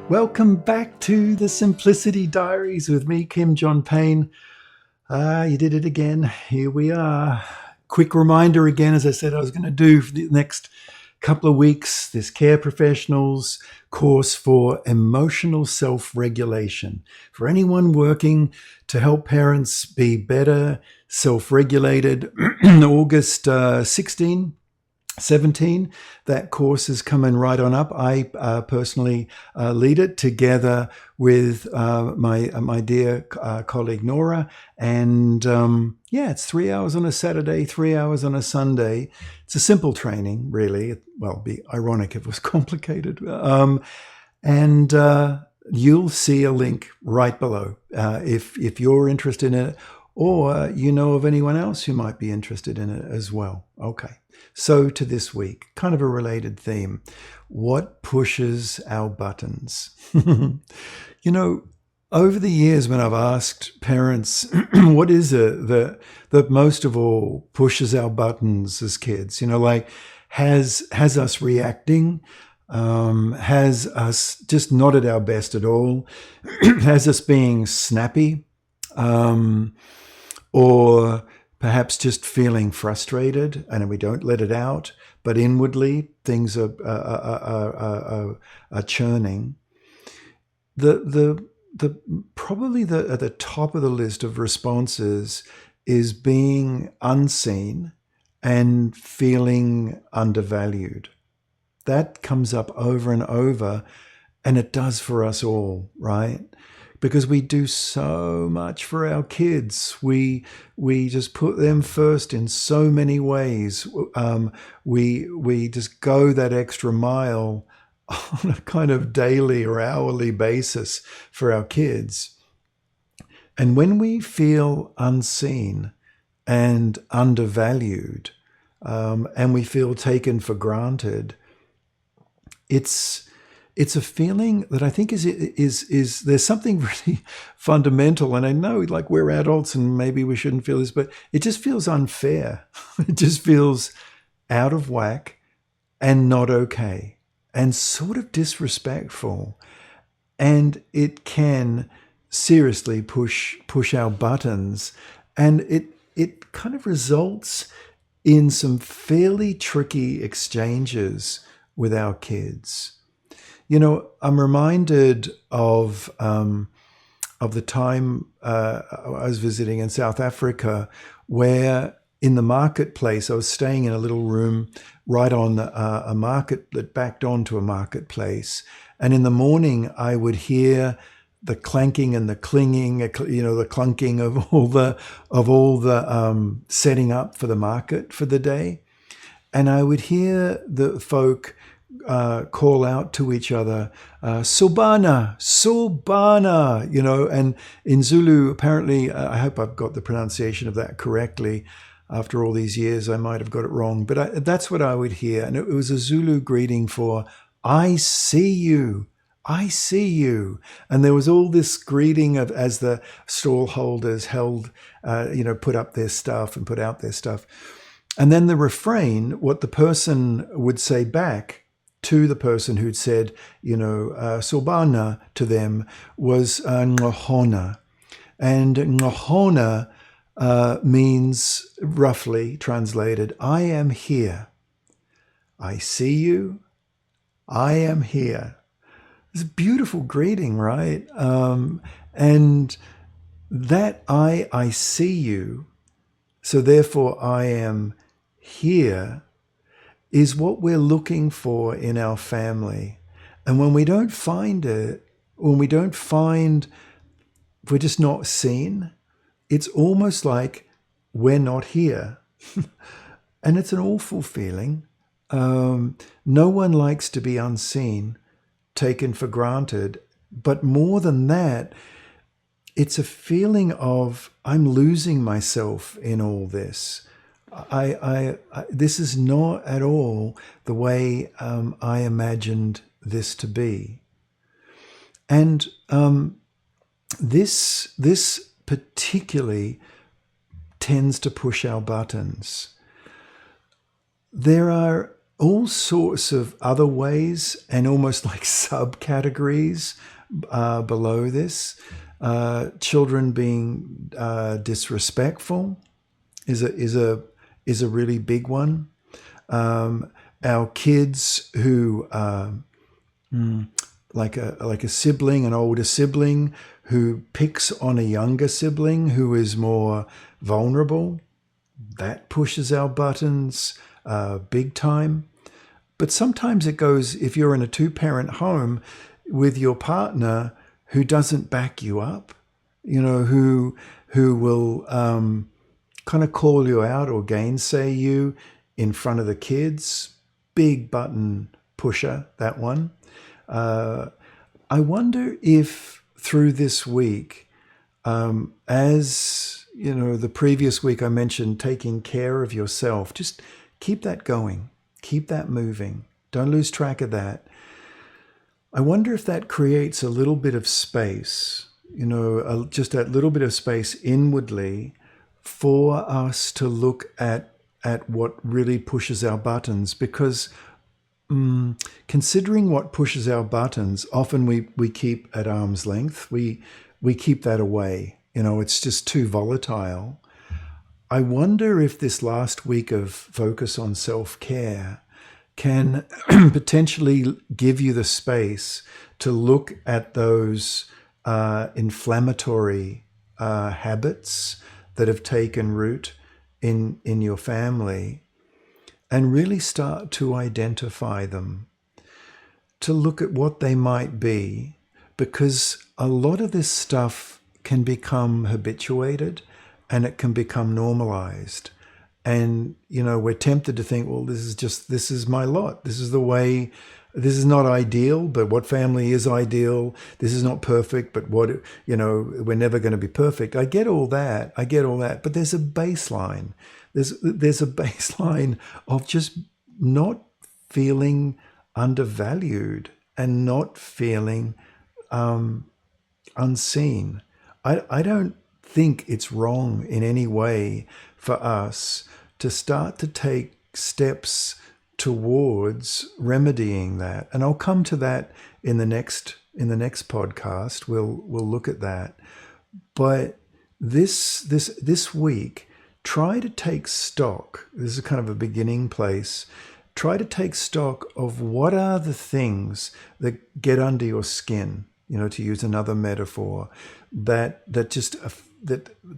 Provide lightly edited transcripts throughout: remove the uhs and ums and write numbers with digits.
Welcome back to the Simplicity Diaries with me, John Payne. You did it again. Here we are. Quick reminder again, as I said I was going to do for the next couple of weeks, this Care Professionals course for emotional self-regulation. For anyone working to help parents be better self-regulated, August 16, 17, that course is coming right on up. I personally lead it together with my dear colleague Nora, and it's 3 hours on a Saturday, 3 hours on a Sunday. It's a simple training, really. Well, it'd be ironic if it was complicated. And you'll see a link right below if you're interested in it, or you know of anyone else who might be interested in it as well. Okay. So to this week, kind of a related theme. What pushes our buttons? Over the years when I've asked parents, what is it that most of all pushes our buttons as kids? Has us reacting? Has us just not at our best at all? Has us being snappy? Or perhaps just feeling frustrated and we don't let it out, but inwardly things are churning. Probably at the top of the list of responses is being unseen and feeling undervalued. That comes up over and over, and it does for us all, right? Because we do so much for our kids. We just put them first in so many ways. We just go that extra mile on a kind of daily or hourly basis for our kids. And when we feel unseen and undervalued, and we feel taken for granted, it's a feeling that I think is there's something really fundamental. And I know, like, we're adults and maybe we shouldn't feel this, but it just feels unfair. It just feels out of whack and not okay and sort of disrespectful. And it can seriously push our buttons. And it kind of results in some fairly tricky exchanges with our kids. I'm reminded of the time I was visiting in South Africa, where in the marketplace, I was staying in a little room right on a market that backed onto a marketplace. And in the morning, I would hear the clanking and the clinging, the clunking of all the setting up for the market for the day. And I would hear the folk call out to each other, Sobana, Sobana, and in Zulu, apparently, I hope I've got the pronunciation of that correctly. After all these years, I might have got it wrong, but that's what I would hear. And it was a Zulu greeting for, I see you. I see you. And there was all this greeting of as the stall holders held, put up their stuff and put out their stuff. And then the refrain, what the person would say back to the person who'd said, Sobana to them, was Ngohona. And Ngohona means, roughly translated, I am here. I see you. I am here. It's a beautiful greeting, right? And that I see you, so therefore I am here, is what we're looking for in our family. And when we don't find it, if we're just not seen, it's almost like we're not here. And it's an awful feeling. No one likes to be unseen, taken for granted. But more than that, it's a feeling of, I'm losing myself in all this. This is not at all the way I imagined this to be. And this particularly tends to push our buttons. There are all sorts of other ways and almost like subcategories below this. Children being disrespectful is a really big one. Our kids who like a sibling, an older sibling who picks on a younger sibling who is more vulnerable, that pushes our buttons big time. But sometimes it goes, if you're in a two-parent home with your partner who doesn't back you up, who will kind of call you out or gainsay you in front of the kids, big button pusher, that one. I wonder if through this week, as the previous week I mentioned taking care of yourself, just keep that going, keep that moving. Don't lose track of that. I wonder if that creates a little bit of space, just that little bit of space inwardly for us to look at what really pushes our buttons, because considering what pushes our buttons, often we keep at arm's length. We keep that away. It's just too volatile. I wonder if this last week of focus on self-care can potentially give you the space to look at those inflammatory habits that have taken root in your family, and really start to identify them, to look at what they might be, because a lot of this stuff can become habituated and it can become normalized. And, we're tempted to think, well, this is my lot. This is the way, this is not ideal, but what family is ideal? This is not perfect, but we're never going to be perfect. I get all that. But there's a baseline. There's a baseline of just not feeling undervalued and not feeling unseen. I don't think it's wrong in any way for us to start to take steps towards remedying that. And I'll come to that in the next podcast. We'll look at that. But this week, try to take stock. This is kind of a beginning place. Try to take stock of what are the things that get under your skin, to use another metaphor, that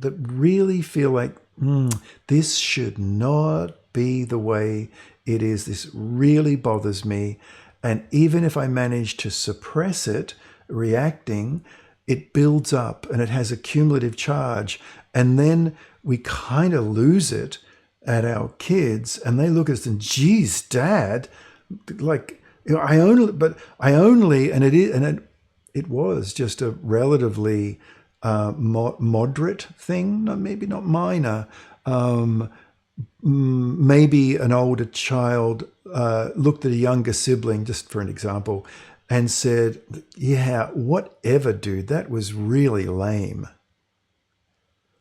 really feel like, this should not be the way it is. This really bothers me. And even if I manage to suppress it, reacting, it builds up and it has a cumulative charge. And then we kind of lose it at our kids, and they look at us and, geez, Dad, like, it was just a relatively moderate thing, maybe not minor. Maybe an older child looked at a younger sibling, just for an example, and said, yeah, whatever, dude, that was really lame.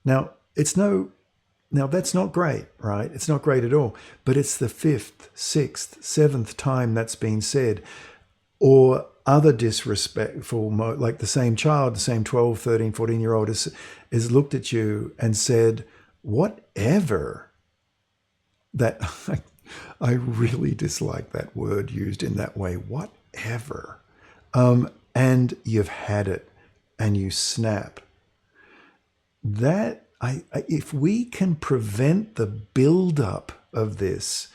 Now, that's not great, right? It's not great at all, but it's the 5th, 6th, 7th time that's been said. Or other disrespectful, like the same child, the same 12, 13, 14-year-old has looked at you and said, whatever. That I really dislike that word used in that way, whatever. And you've had it and you snap. That if we can prevent the buildup of this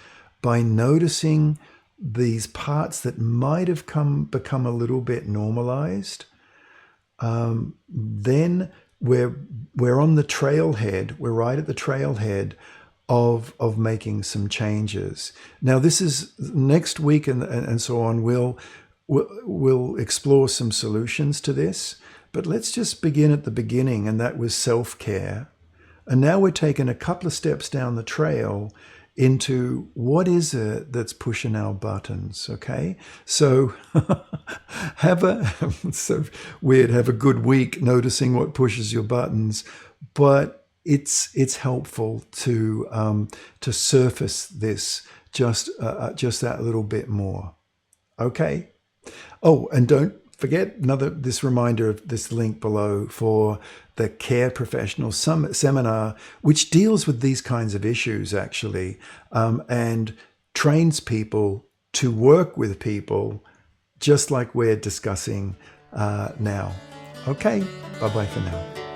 by noticing these parts that might have become a little bit normalized, then we're on the trailhead. We're right at the trailhead of making some changes. Now, this is next week and so on. We'll explore some solutions to this, but let's just begin at the beginning, and that was self-care. And now we're taking a couple of steps down the trail into what is it that's pushing our buttons, okay? So it's so weird, have a good week noticing what pushes your buttons, but it's helpful to surface this just that little bit more. Okay. Oh, and don't forget this reminder of this link below for the Care Professional Seminar, which deals with these kinds of issues actually, and trains people to work with people just like we're discussing now. Okay, bye-bye for now.